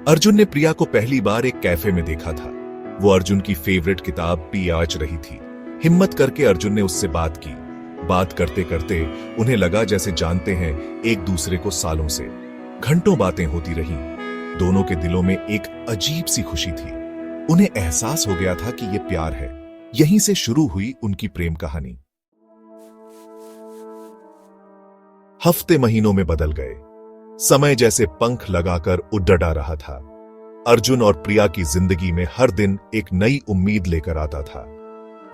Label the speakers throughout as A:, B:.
A: अर्जुन ने प्रिया को पहली बार एक कैफे में देखा था। वो अर्जुन की फेवरेट किताब पियाज रही थी। हिम्मत करके अर्जुन ने उससे बात की। बात करते करते उन्हें लगा जैसे जानते हैं एक दूसरे को सालों से। घंटों बातें होती रहीं। दोनों के दिलों में एक अजीब सी खुशी थी। उन्हें एहसास हो गया था कि ये प्यार है। यहीं से शुरू हुई उनकी प्रेम कहानी। हफ्ते महीनों में बदल गए। समय जैसे पंख लगाकर उड़डा रहा था। अर्जुन और प्रिया की जिंदगी में हर दिन एक नई उम्मीद लेकर आता था।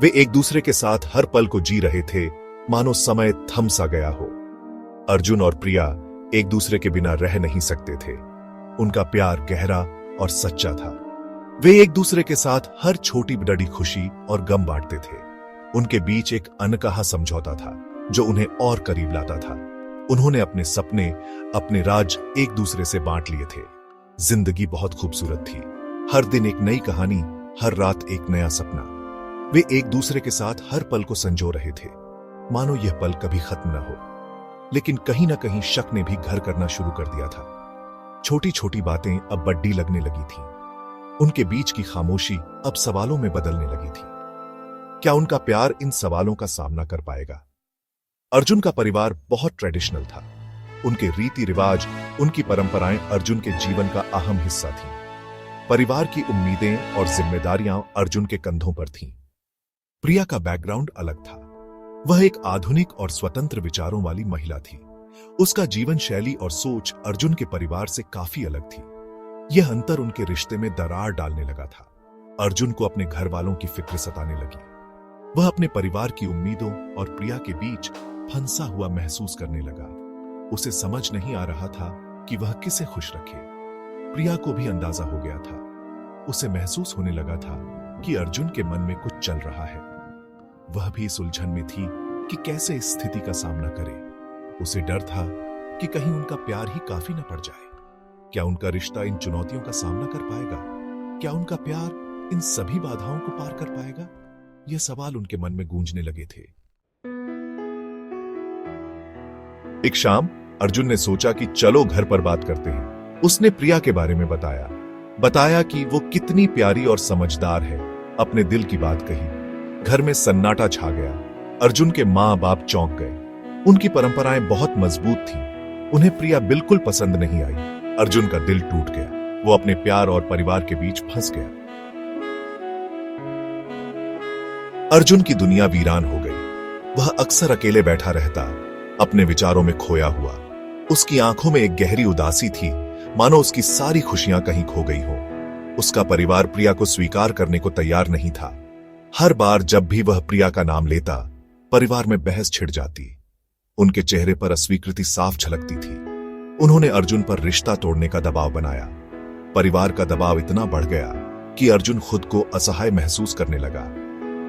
A: वे एक दूसरे के साथ हर पल को जी रहे थे, मानो समय थम सा गया हो। अर्जुन और प्रिया एक दूसरे के बिना रह नहीं सकते थे। उनका प्यार गहरा और सच्चा था। वे एक दूसरे के साथ हर छोटी बड़ी खुशी और गम बांटते थे। उनके बीच एक अनकहा समझौता था जो उन्हें और करीब लाता था। उन्होंने अपने सपने, अपने राज एक दूसरे से बांट लिए थे। जिंदगी बहुत खूबसूरत थी। हर दिन एक नई कहानी, हर रात एक नया सपना। वे एक दूसरे के साथ हर पल को संजो रहे थे, मानो यह पल कभी खत्म न हो। लेकिन कहीं ना कहीं शक ने भी घर करना शुरू कर दिया था। छोटी छोटी बातें अब बड़ी लगने लगी थीं। उनके बीच की खामोशी अब सवालों में बदलने लगी थी। क्या उनका प्यार इन सवालों का सामना कर पाएगा? अर्जुन का परिवार बहुत ट्रेडिशनल था। उनके रीति रिवाज, उनकी परंपराएं अर्जुन के जीवन का अहम हिस्सा थीं। परिवार की उम्मीदें और जिम्मेदारियां अर्जुन के कंधों पर थीं। प्रिया का बैकग्राउंड अलग था। वह एक आधुनिक और स्वतंत्र विचारों वाली महिला थी। उसका जीवन शैली और सोच अर्जुन के परिवार से काफी अलग थी। यह अंतर उनके रिश्ते में दरार डालने लगा था। अर्जुन को अपने घर वालों की फिक्र सताने लगी। वह अपने परिवार की उम्मीदों और प्रिया के बीच फंसा हुआ महसूस करने लगा। उसे समझ नहीं आ रहा था कि वह किसे खुश रखे। प्रिया को भी अंदाजा हो गया था। उसे महसूस होने लगा था कि अर्जुन के मन में कुछ चल रहा है। वह भी इस उलझन में थी कि कैसे इस स्थिति का सामना करे। उसे डर था कि कहीं उनका प्यार ही काफी न पड़ जाए। क्या उनका रिश्ता इन चुनौतियों का सामना कर पाएगा? क्या उनका प्यार इन सभी बाधाओं को पार कर पाएगा? ये सवाल उनके मन में गूंजने लगे थे। एक शाम अर्जुन ने सोचा कि चलो घर पर बात करते हैं। उसने प्रिया के बारे में बताया कि वो कितनी प्यारी और समझदार है। अपने दिल की बात कही। घर में सन्नाटा छा गया। अर्जुन के माँ बाप चौंक गए। उनकी परंपराएं बहुत मजबूत थीं। उन्हें प्रिया बिल्कुल पसंद नहीं आई। अर्जुन का दिल टूट गया। वो अपने प्यार और परिवार के बीच फंस गया। अर्जुन की दुनिया वीरान हो गई। वह अक्सर अकेले बैठा रहता, अपने विचारों में खोया हुआ। उसकी आंखों में एक गहरी उदासी थी, मानो उसकी सारी खुशियां कहीं खो गई हो। उसका परिवार प्रिया को स्वीकार करने को तैयार नहीं था। हर बार जब भी वह प्रिया का नाम लेता, परिवार में बहस छिड़ जाती। उनके चेहरे पर अस्वीकृति साफ झलकती थी। उन्होंने अर्जुन पर रिश्ता तोड़ने का दबाव बनाया। परिवार का दबाव इतना बढ़ गया कि अर्जुन खुद को असहाय महसूस करने लगा।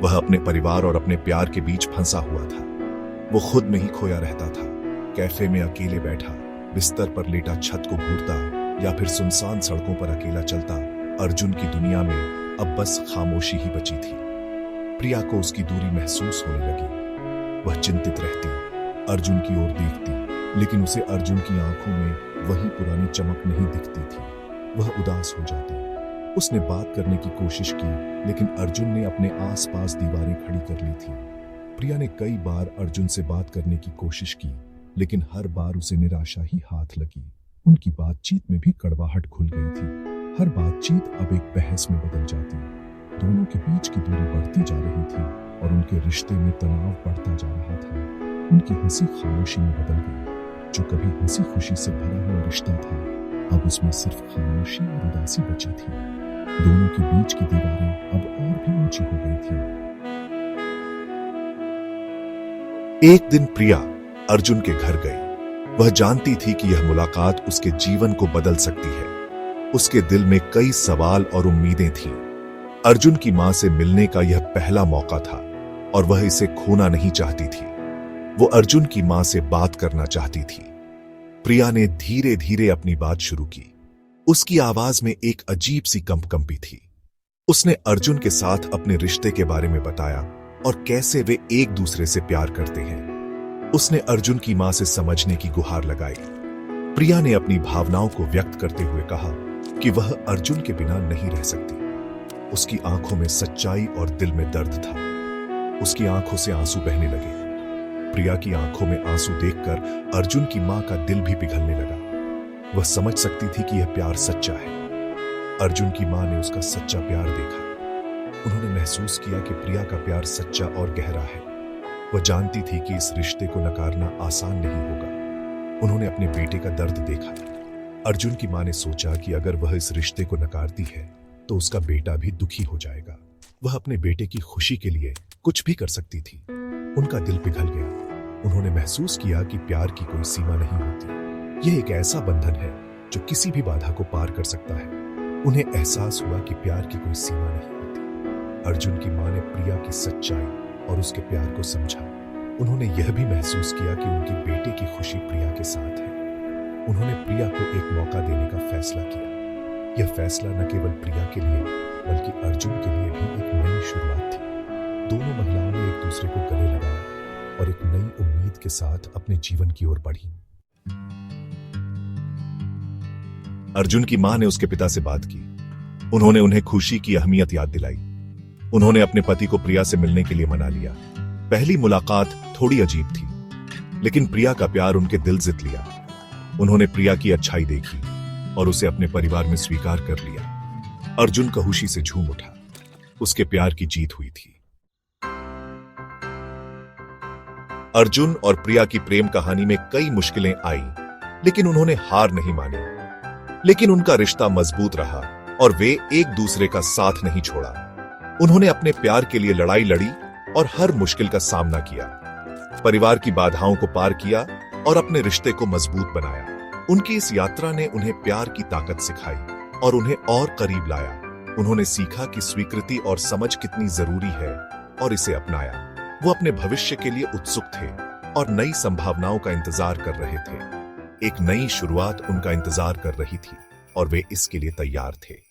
A: वह अपने परिवार और अपने प्यार के बीच फंसा हुआ था। वो खुद में ही खोया रहता था। कैफे में अकेले बैठा, बिस्तर पर लेटा छत को घूरता या फिर सुनसान सड़कों पर अकेला चलता। अर्जुन की दुनिया में अब बस खामोशी ही बची थी। प्रिया को उसकी दूरी महसूस होने लगी। वह चिंतित रहती, अर्जुन की ओर देखती, लेकिन उसे अर्जुन की आंखों में वही पुरानी चमक नहीं दिखती थी। वह उदास हो जाती। उसने बात करने की कोशिश की, लेकिन अर्जुन ने अपने आसपास दीवारें खड़ी कर ली थी। प्रिया ने कई बार अर्जुन से बात करने की कोशिश की, लेकिन हर बार उसे निराशा ही हाथ लगी। उनकी बातचीत में भी कड़वाहट घुल गई थी। हर बातचीत अब एक बहस में बदल जाती। दोनों के बीच की दूरी बढ़ती जा रही थी और उनके रिश्ते में तनाव बढ़ता जा रहा था। उनकी हंसी खामोशी में बदल गई। जो कभी हंसी खुशी से भरा हुआ रिश्ता था, अब उसमें सिर्फ खामोशी और उदासी बची थी। दोनों के बीच की दीवारें अब और भी ऊंची हो गई थी। एक दिन प्रिया अर्जुन के घर गई। वह जानती थी कि यह मुलाकात उसके जीवन को बदल सकती है। उसके दिल में कई सवाल और उम्मीदें थीं। अर्जुन की मां से मिलने का यह पहला मौका था और वह इसे खोना नहीं चाहती थी। वो अर्जुन की मां से बात करना चाहती थी। प्रिया ने धीरे धीरे अपनी बात शुरू की। उसकी आवाज में एक अजीब सी कंपकंपी थी। उसने अर्जुन के साथ अपने रिश्ते के बारे में बताया और कैसे वे एक दूसरे से प्यार करते हैं। उसने अर्जुन की मां से समझने की गुहार लगाई। प्रिया ने अपनी भावनाओं को व्यक्त करते हुए कहा, कि वह अर्जुन के बिना नहीं रह सकती। उसकी आंखों में सच्चाई और दिल में दर्द था। उसकी आंखों से आंसू बहने लगे। प्रिया की आंखों में आंसू देखकर अर्जुन की मां का दिल भी पिघलने लगा। वह समझ सकती थी कि यह प्यार सच्चा है। अर्जुन की मां ने उसका सच्चा प्यार देखा। उन्होंने महसूस किया कि प्रिया का प्यार सच्चा और गहरा है। वह जानती थी कि इस रिश्ते को नकारना आसान नहीं होगा। उन्होंने अपने बेटे का दर्द देखा। अर्जुन की मां ने सोचा कि अगर वह इस रिश्ते को नकारती है तो उसका बेटा भी दुखी हो जाएगा। वह अपने बेटे की खुशी के लिए कुछ भी कर सकती थी। उनका दिल पिघल गया। उन्होंने महसूस किया कि प्यार की कोई सीमा नहीं होती। यह एक ऐसा बंधन है जो किसी भी बाधा को पार कर सकता है। उन्हें एहसास हुआ कि प्यार की कोई सीमा नहीं होती। अर्जुन की मां ने प्रिया की सच्चाई और उसके प्यार को समझा। उन्होंने यह भी महसूस किया कि उनके बेटे की खुशी प्रिया के साथ है। उन्होंने प्रिया को एक मौका देने का फैसला किया। यह फैसला न केवल प्रिया के लिए बल्कि अर्जुन के लिए भी एक नई शुरुआत थी। दोनों महिलाओं ने एक दूसरे को गले लगाया और एक नई उम्मीद के साथ अपने जीवन की ओर बढ़ी। अर्जुन की मां ने उसके पिता से बात की। उन्होंने उन्हें खुशी की अहमियत याद दिलाई। उन्होंने अपने पति को प्रिया से मिलने के लिए मना लिया। पहली मुलाकात थोड़ी अजीब थी, लेकिन प्रिया का प्यार उनके दिल जीत लिया। उन्होंने प्रिया की अच्छाई देखी और उसे अपने परिवार में स्वीकार कर लिया। अर्जुन खुशी से झूम उठा। उसके प्यार की जीत हुई थी। अर्जुन और प्रिया की प्रेम कहानी में कई मुश्किलें आई, लेकिन उन्होंने हार नहीं मानी। लेकिन उनका रिश्ता मजबूत रहा और वे एक दूसरे का साथ नहीं छोड़ा। उन्होंने अपने प्यार के लिए लड़ाई लड़ी और हर मुश्किल का सामना किया। परिवार की बाधाओं को पार किया और अपने रिश्ते को मजबूत बनाया। उनकी इस यात्रा ने उन्हें प्यार की ताकत सिखाई और उन्हें और करीब लाया। उन्होंने सीखा कि स्वीकृति और समझ कितनी जरूरी है और इसे अपनाया। वो अपने भविष्य के लिए उत्सुक थे और नई संभावनाओं का इंतजार कर रहे थे। एक नई शुरुआत उनका इंतजार कर रही थी और वे इसके लिए तैयार थे।